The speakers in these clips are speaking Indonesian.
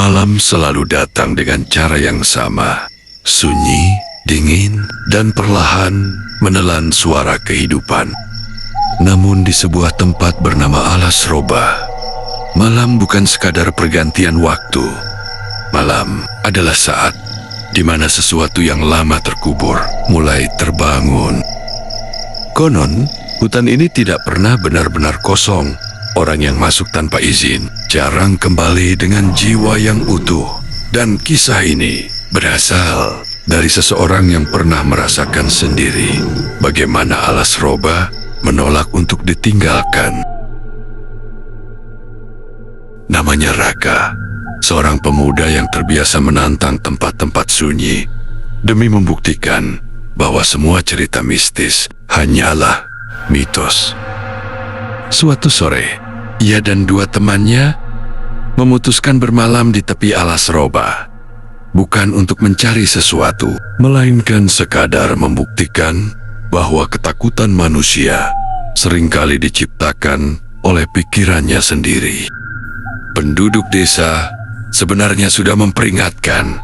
Malam selalu datang dengan cara yang sama, sunyi, dingin, dan perlahan menelan suara kehidupan. Namun di sebuah tempat bernama Alas Roba, malam bukan sekadar pergantian waktu. Malam adalah saat di mana sesuatu yang lama terkubur mulai terbangun. Konon, hutan ini tidak pernah benar-benar kosong. Orang yang masuk tanpa izin jarang kembali dengan jiwa yang utuh. Dan kisah ini berasal dari seseorang yang pernah merasakan sendiri bagaimana Alas Roba menolak untuk ditinggalkan. Namanya Raka, seorang pemuda yang terbiasa menantang tempat-tempat sunyi demi membuktikan bahwa semua cerita mistis hanyalah mitos. Suatu sore, ia dan dua temannya memutuskan bermalam di tepi Alas Roba, bukan untuk mencari sesuatu, melainkan sekadar membuktikan bahwa ketakutan manusia seringkali diciptakan oleh pikirannya sendiri. Penduduk desa sebenarnya sudah memperingatkan,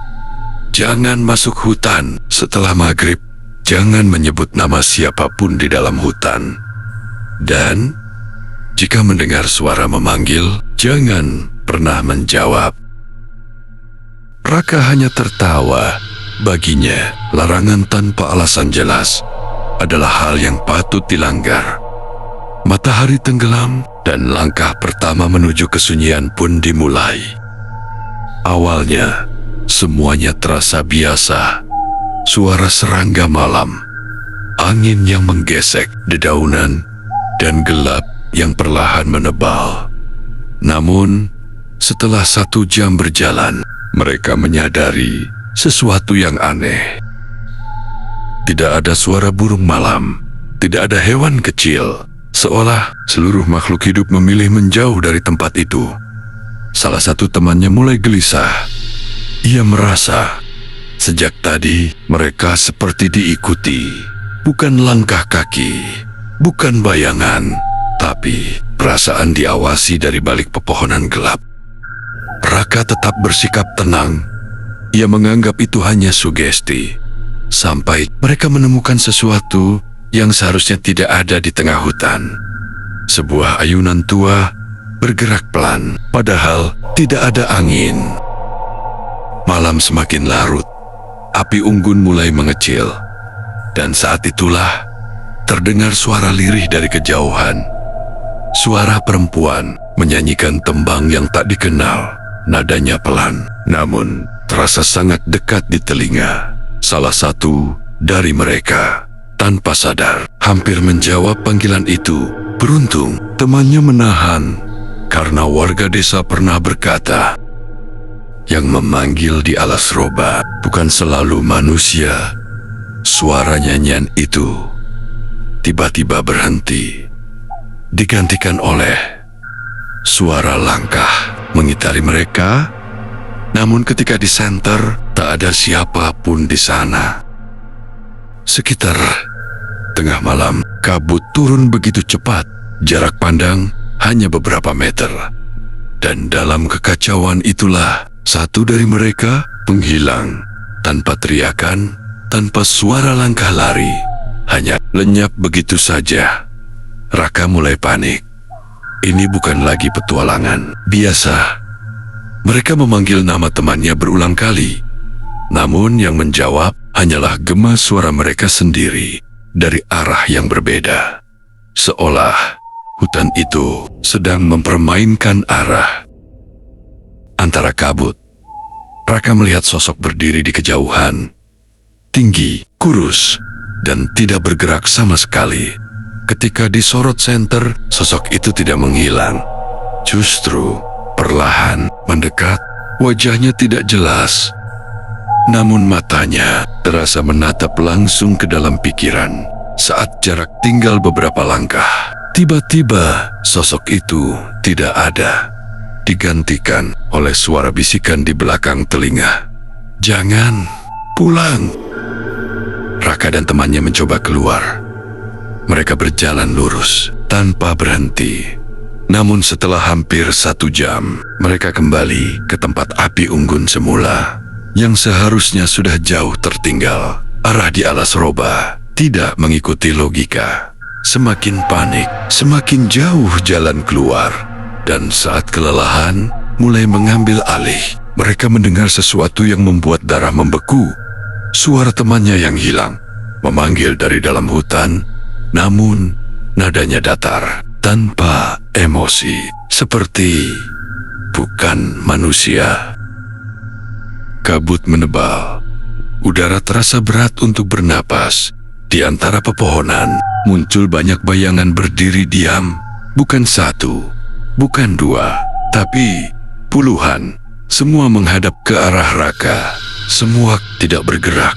jangan masuk hutan setelah maghrib, jangan menyebut nama siapapun di dalam hutan, dan jika mendengar suara memanggil, jangan pernah menjawab. Raka hanya tertawa. Baginya, larangan tanpa alasan jelas adalah hal yang patut dilanggar. Matahari tenggelam dan langkah pertama menuju kesunyian pun dimulai. Awalnya, semuanya terasa biasa. Suara serangga malam, angin yang menggesek dedaunan, dan gelap yang perlahan menebal. Namun, setelah 1 jam berjalan, mereka menyadari sesuatu yang aneh. Tidak ada suara burung malam, tidak ada hewan kecil, seolah seluruh makhluk hidup memilih menjauh dari tempat itu. Salah satu temannya mulai gelisah. Ia merasa sejak tadi mereka seperti diikuti, bukan langkah kaki, bukan bayangan, tapi perasaan diawasi dari balik pepohonan gelap. Raka tetap bersikap tenang. Ia menganggap itu hanya sugesti, sampai mereka menemukan sesuatu yang seharusnya tidak ada di tengah hutan. Sebuah ayunan tua bergerak pelan, padahal tidak ada angin. Malam semakin larut, api unggun mulai mengecil, dan saat itulah terdengar suara lirih dari kejauhan. Suara perempuan menyanyikan tembang yang tak dikenal. Nadanya pelan, namun terasa sangat dekat di telinga. Salah satu dari mereka, tanpa sadar, hampir menjawab panggilan itu. Beruntung, temannya menahan, karena warga desa pernah berkata, yang memanggil di Alas Roba bukan selalu manusia. Suara nyanyian itu tiba-tiba berhenti, digantikan oleh suara langkah mengitari mereka. Namun ketika disenter, tak ada siapapun di sana. Sekitar tengah malam, kabut turun begitu cepat. Jarak pandang hanya beberapa meter. Dan dalam kekacauan itulah satu dari mereka menghilang, tanpa teriakan, tanpa suara langkah lari, hanya lenyap begitu saja. Raka mulai panik. Ini bukan lagi petualangan biasa. Mereka memanggil nama temannya berulang kali. Namun yang menjawab hanyalah gema suara mereka sendiri dari arah yang berbeda. Seolah hutan itu sedang mempermainkan arah. Antara kabut, Raka melihat sosok berdiri di kejauhan. Tinggi, kurus, dan tidak bergerak sama sekali. Ketika disorot senter, sosok itu tidak menghilang. Justru perlahan mendekat. Wajahnya tidak jelas, namun matanya terasa menatap langsung ke dalam pikiran. Saat jarak tinggal beberapa langkah, tiba-tiba sosok itu tidak ada, digantikan oleh suara bisikan di belakang telinga. Jangan pulang. Raka dan temannya mencoba keluar. Mereka berjalan lurus tanpa berhenti. Namun setelah hampir 1 jam, mereka kembali ke tempat api unggun semula, yang seharusnya sudah jauh tertinggal. Arah di alas roba tidak mengikuti logika. Semakin panik, semakin jauh jalan keluar. Dan saat kelelahan mulai mengambil alih, mereka mendengar sesuatu yang membuat darah membeku. Suara temannya yang hilang memanggil dari dalam hutan, namun nadanya datar, tanpa emosi, seperti bukan manusia. Kabut menebal. Udara terasa berat untuk bernapas. Di antara pepohonan, muncul banyak bayangan berdiri diam. Bukan 1, bukan 2, tapi puluhan. Semua menghadap ke arah Raka. Semua tidak bergerak.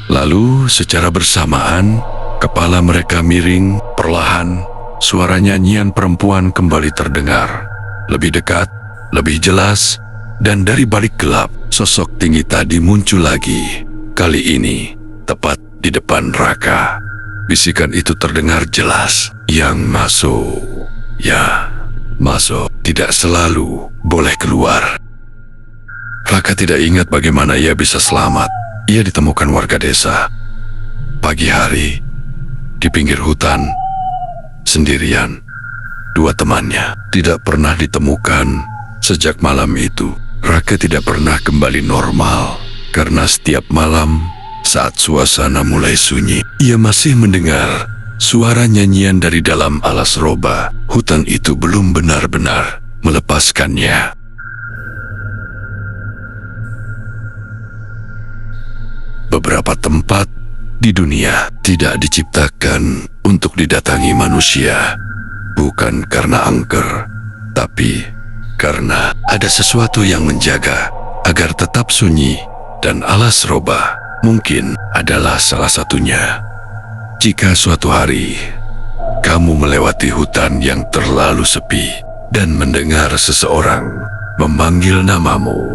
Lalu secara bersamaan, kepala mereka miring. Perlahan, suara nyanyian perempuan kembali terdengar. Lebih dekat, lebih jelas, dan dari balik gelap, sosok tinggi tadi muncul lagi. Kali ini, tepat di depan Raka. Bisikan itu terdengar jelas. Yang masuk, ya, masuk. Tidak selalu boleh keluar. Raka tidak ingat bagaimana ia bisa selamat. Ia ditemukan warga desa. Pagi hari, di pinggir hutan, sendirian. 2 temannya tidak pernah ditemukan. Sejak malam itu, Raka tidak pernah kembali normal. Karena setiap malam, saat suasana mulai sunyi, ia masih mendengar suara nyanyian dari dalam alas roba. Hutan itu belum benar-benar melepaskannya. Beberapa tempat di dunia tidak diciptakan untuk didatangi manusia. Bukan karena angker, tapi karena ada sesuatu yang menjaga agar tetap sunyi. Dan alas roba mungkin adalah salah satunya. Jika suatu hari kamu melewati hutan yang terlalu sepi dan mendengar seseorang memanggil namamu,